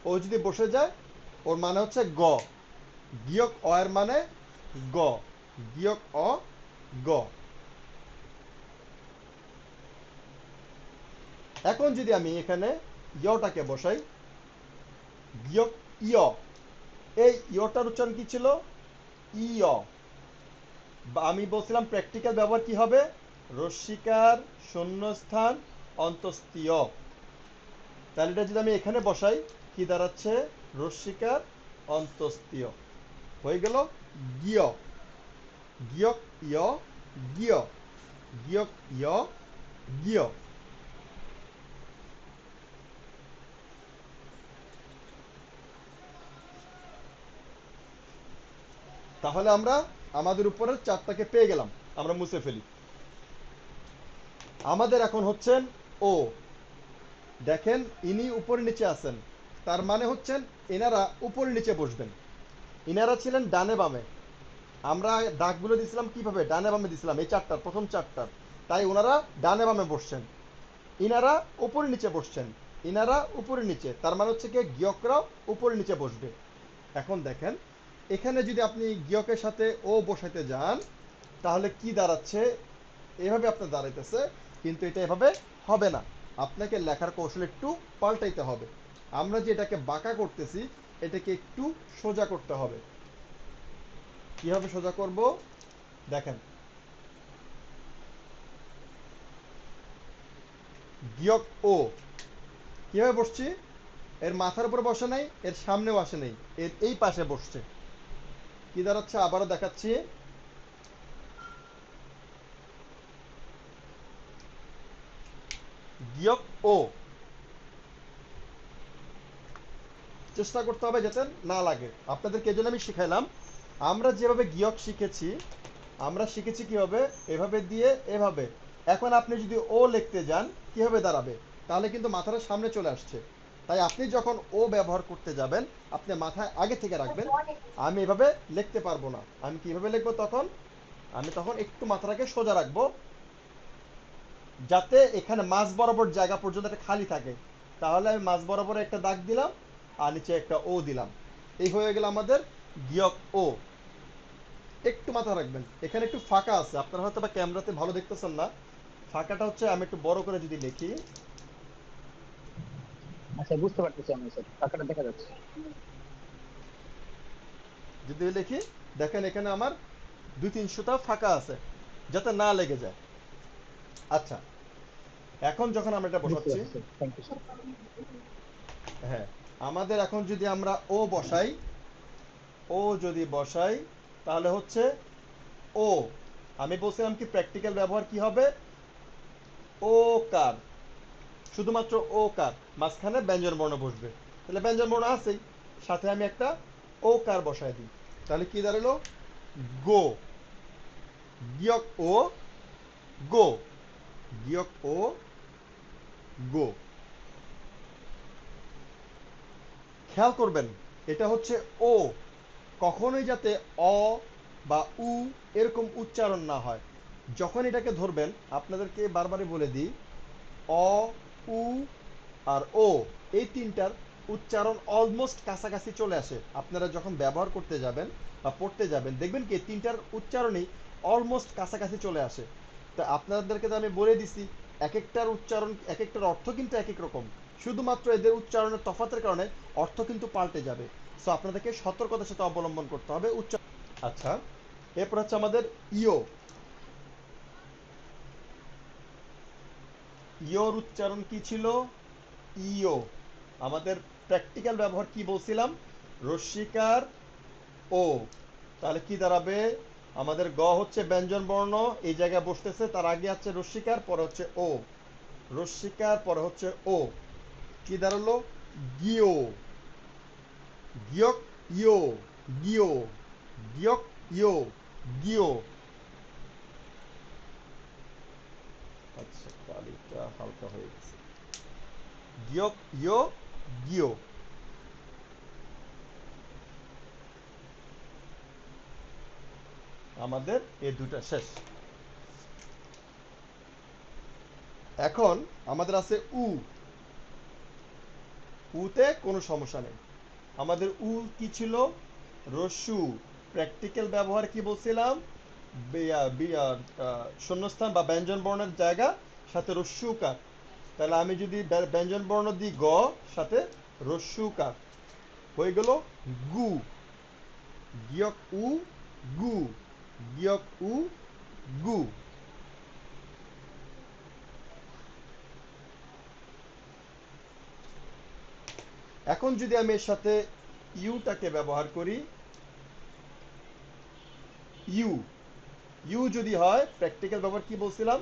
ও যদি বসে যায় ওর মানে হচ্ছে গ, বিয়োগ অ এর মানে গ, বিয়োগ অ গ। এখন যদি আমি এখানে ইয়টাকে বসাই, বিয়োগ ইয়, এই ইয়টার উচ্চারণ কি ছিল? ইয়। আমি বলছিলাম প্র্যাকটিক্যাল ব্যবহার কি হবে? রস্যিকার শূন্যস্থান অন্তস্তীয়। তাহলে এটা যদি আমি এখানে বসাই কি দাঁড়াচ্ছে? রস্যিকার অন্তস্তীয় হয়ে গেল গিয়, গিয়ক ইয়, গিয়, গিয়ক ইয়, গিয়। তাহলে আমরা আমাদের উপরের চারটাকে পেয়ে গেলাম, আমরা মুছে ফেলি। আমাদের এখন হচ্ছেন ও। দেখেন ইনি উপরে নিচে আছেন, তার মানে হচ্ছেন এনারা উপরে নিচে বসবেন। ইনারা ছিলেন ডানে বামে, আমরা দাগগুলো দিছিলাম কিভাবে? ডানে বামে দিছিলাম, এই চারটার প্রথম চারটার। তাই ওনারা ডানে বামে বসছেন, ইনারা উপরে নিচে বসছেন, ইনারা উপরে নিচে, তার মানে হচ্ছে কি গিয়করাও উপরে নিচে বসবে। এখন দেখেন এখানে যদি আপনি গিয়কের সাথে ও বসাইতে যান তাহলে কি দাঁড়াচ্ছে? এভাবে আপনার দাঁড়াইতেছে, কিন্তু এটা এভাবে হবে না। আপনাকে লেখার কৌশল একটু পাল্টাইতে হবে। আমরা যে এটাকে বাঁকা করতেছি এটাকে একটু সোজা করতে হবে। কিভাবে সোজা করব? দেখেন, গিয়ক ও কিভাবে বসছি? এর মাথার উপর বসে নাই, এর সামনেও আসে নাই, এর এই পাশে বসছে। কি দাঁড়াচ্ছে? আবারও দেখাচ্ছি, গিয়ক ও। চেষ্টা করতে হবে যাতে না লাগে। আপনাদেরকে এই জন্য আমি শিখাইলাম, আমরা যেভাবে গিয়ক শিখেছি, আমরা শিখেছি কিভাবে এভাবে দিয়ে এভাবে। এখন আপনি যদি ও লিখতে যান কিভাবে দাঁড়াবে? তাহলে কিন্তু মাথাটা সামনে চলে আসছে। তাই আপনি যখন ও ব্যবহার করতে যাবেন আপনি মাথায় আগে থেকে রাখবেন আমি এভাবে লিখতে পারবো না, আমি কিভাবে লিখবো তখন? আমি তখন একটু মাথাটাকে সোজা রাখবো যাতে এখানে মাঝ বরাবর জায়গা পর্যন্ত একটা খালি থাকে। তাহলে আমি মাঝ বরাবর একটা দাগ দিলাম আর নিচে একটা ও দিলাম, এই হয়ে গেল আমাদের গিয়ক ও। একটু মাথা রাখবেন এখানে একটু ফাঁকা আছে, আপনারা হয়তো বা ক্যামেরাতে ভালো দেখতেছেন না। ফাঁকাটা হচ্ছে, আমি একটু বড় করে যদি লিখি, আচ্ছা, বুঝতে পারতেছি আমি স্যার, টাকাটা দেখা যাচ্ছে। যদি লিখি দেখেন এখানে আমার দুই তিন সুতা ফাঁকা আছে যাতে না লেগে যায়। আচ্ছা, এখন যখন আমরা এটা বুঝতে বসাচ্ছি, পারছি স্যার, থ্যাংক ইউ স্যার। হ্যাঁ, আমাদের এখন যদি আমরা ও বসাই, ও যদি বসাই তাহলে হচ্ছে ও। আমি বলছিলাম কি প্র্যাকটিক্যাল ব্যবহার কি হবে? ও কার, শুধুমাত্র ও কার, মাঝখানে ব্যঞ্জন বর্ণ বসবে। তাহলে ব্যঞ্জন বর্ণ আছেই, সাথে আমি একটা ও কার বসাই দিই, তাহলে কি দাঁড়ালো? গো, গিয়ক ও, গো, গিয়ক ও, গো। খেয়াল করবেন এটা হচ্ছে ও, কখনোই যাতে অ বা উ এরকম উচ্চারণ না হয়। যখন এটাকে ধরবেন আপনাদেরকে বারবারই বলে দিই, অ, উ আর ও, এই তিনটার উচ্চারণ অলমোস্ট কাছাকাছি চলে আসে। আপনারা যখন ব্যবহার করতে যাবেন বা পড়তে যাবেন দেখবেন কি তিনটার উচ্চারণই অলমোস্ট কাছাকাছি চলে আসে। তা আপনাদেরকে তো আমি বলে দিছি এক একটার উচ্চারণ এক একটার অর্থ কিন্তু এক এক রকম, শুধুমাত্র এদের উচ্চারণের তফাতের কারণে অর্থ কিন্তু পাল্টে যাবে। সো আপনাদেরকে সতর্কতার সাথে অবলম্বন করতে হবে উচ্চারণ। আচ্ছা, এরপর হচ্ছে আমাদের ইও। ইওর উচ্চারণ কি ছিল? ইও। আমাদের প্র্যাকটিক্যাল ব্যবহার কি বলছিলাম? রস্যিকার ও। তাহলে কি দাঁড়াবে? আমাদের গ হচ্ছে ব্যঞ্জন বর্ণ, এই জায়গায় বসতেছে, তার আগে আছে রস্যিকার, পরে হচ্ছে ও, রস্যিকার পরে হচ্ছে ও। কি দাঁড়ালো? গিও, গিয়ক ইও, গিও, গিয়ক ইও, গিও। আচ্ছা, কালিটা হালকা হয়ে গেছে। গিয়ক ইও, গিও। আমাদের এই দুটা শেষ। এখন আমাদের আছে উ। উতে কোনো সমস্যা নেই। আমাদের উ কি ছিল? রস্যু। প্র্যাকটিক্যাল ব্যবহার কি বলছিলাম? শূন্যস্থান বা ব্যঞ্জন বর্ণের জায়গা সাথে রস্যুকার। তাহলে আমি যদি ব্যঞ্জন বর্ণ দিই গ, সাথে রস্যুকার, হয়ে গেল গু। গিয়ক উ, গু। গিয়ক উ, গু। এখন যদি আমি এর সাথে ইউটাকে ব্যবহার করি, ইউ। ইউ যদি হয়, প্র্যাকটিক্যাল ব্যবহার কি বলছিলাম?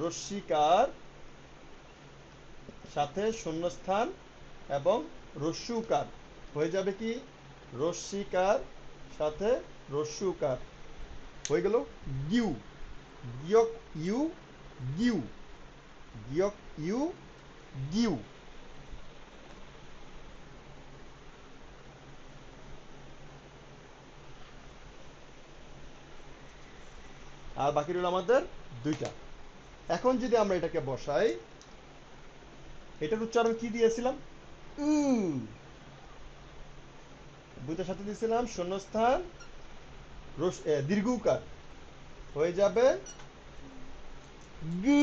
রস্যিকার সাথে শূন্যস্থান এবং রস্যুকার, হয়ে যাবে কি? রস্যিকার সাথে রস্যুকার, হয়ে গেল গিউ। গিয়ক ইউ, গিউ। গিয়ক ইউ, গিউ। আর বাকি রইল আমাদের দুইটা। এখন যদি আমরা এটাকে বসাই, এটার উচ্চারণ কি দিয়েছিলাম? উ। দুইটার সাথে দিয়েছিলাম শূন্যস্থান দীর্ঘকার, হয়ে যাবে গু।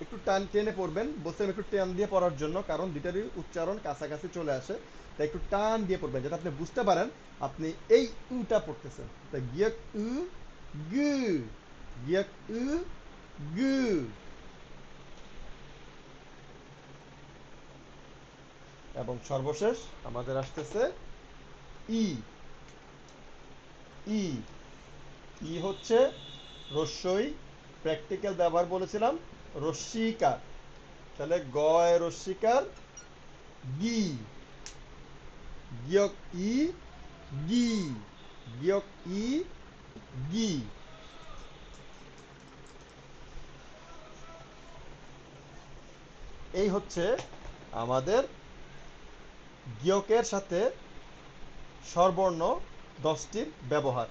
একটু টান টেনে পড়বেন, বলছিলাম একটু টান দিয়ে পড়ার জন্য, কারণ দুইটারই উচ্চারণ কাছাকাছি চলে আসে। তাই একটু টান দিয়ে পড়বেন যাতে আপনি বুঝতে পারেন আপনি এই উটা পড়তেছেন। তাই গিয়ক উ, গু। গিয়ক উ, গু। এবং সর্বশেষ আমাদের আসতেছে ই। ই। ই হচ্ছে রস্যই। প্র্যাকটিক্যাল ব্যবহার বলেছিলাম রস্যিকার। তাহলে গয় রস্যিকার গি। গিয়ক ই, গি। গিয়ক ই, গি। এই হচ্ছে আমাদের গিয়কের সাথে স্বরবর্ণ 10টির ব্যবহার।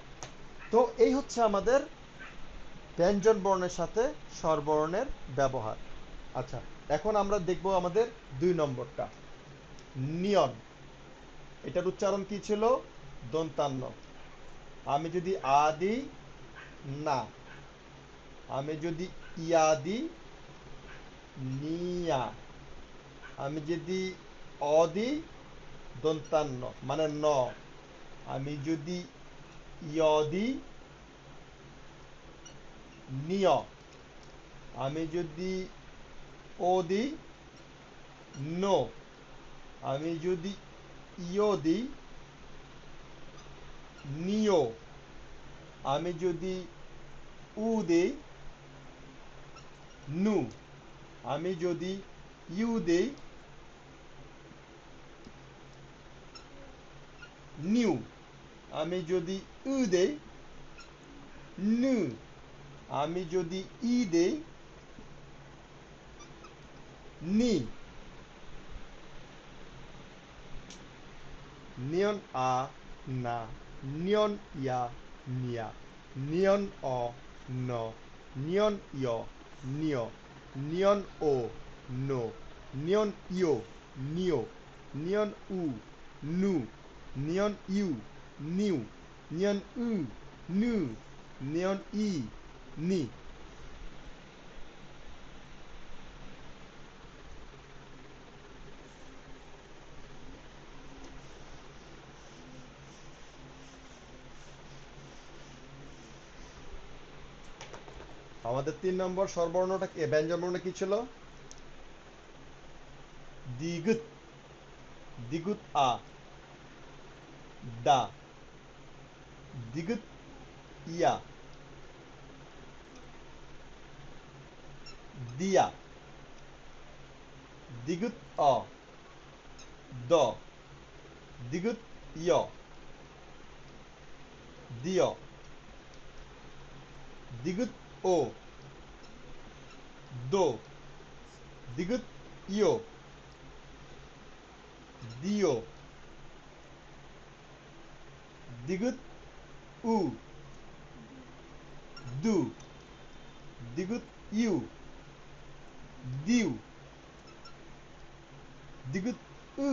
তো এই হচ্ছে আমাদের ব্যঞ্জন বর্ণের সাথে স্বরবর্ণের ব্যবহার। আচ্ছা, এখন আমরা দেখব আমাদের 2 নম্বরটা, নিয়ন। এটার উচ্চারণ কি ছিল? দন্তান্ন। আমি যদি আ দিই, না। আমি যদি ইয়া দিই, নিয়া। আমি যদি অ দিই, দন্তান্ন মানে ন। আমি যদি ইয় দিই, নিয়। আমি যদি ও দিই, নো। আমি যদি ইয় দিই, নিও। আমি যদি উ দিই, নু। আমি যদি ইউ দিই, নিউ। আমি যদি উ দেই, নু। আমি যদি ই দেই, নি। নিয়ন আ, না। নিয়ন ইয়া, নিয়া। নিয়ন অ, ন। নিয়ন ইয়, নিয়। নিয়ন ও, নো। নিয়ন ইয়, নিও। নিয়ন উ, নু। নিয়ন ইউ, নিউ। নিয়ন উ, নু। নিয়ন ই, নি। আমাদের 3 নম্বর স্বরবর্ণটা ব্যঞ্জন বর্ণ কি ছিল? দ্বিগুত। দ্বিগুত আ, দা। দ্বিগুত ইয়া, দিয়া। দ্বিগুত অ, দ। দ্বিগুত ইয়, দিয়। দ্বিগুত ও, দো। দ্বিগুত ইয়, দিয়। দ্বিগুত উ, দু। দ্বিগুত ইউ, দিউ। দ্বিগুত উ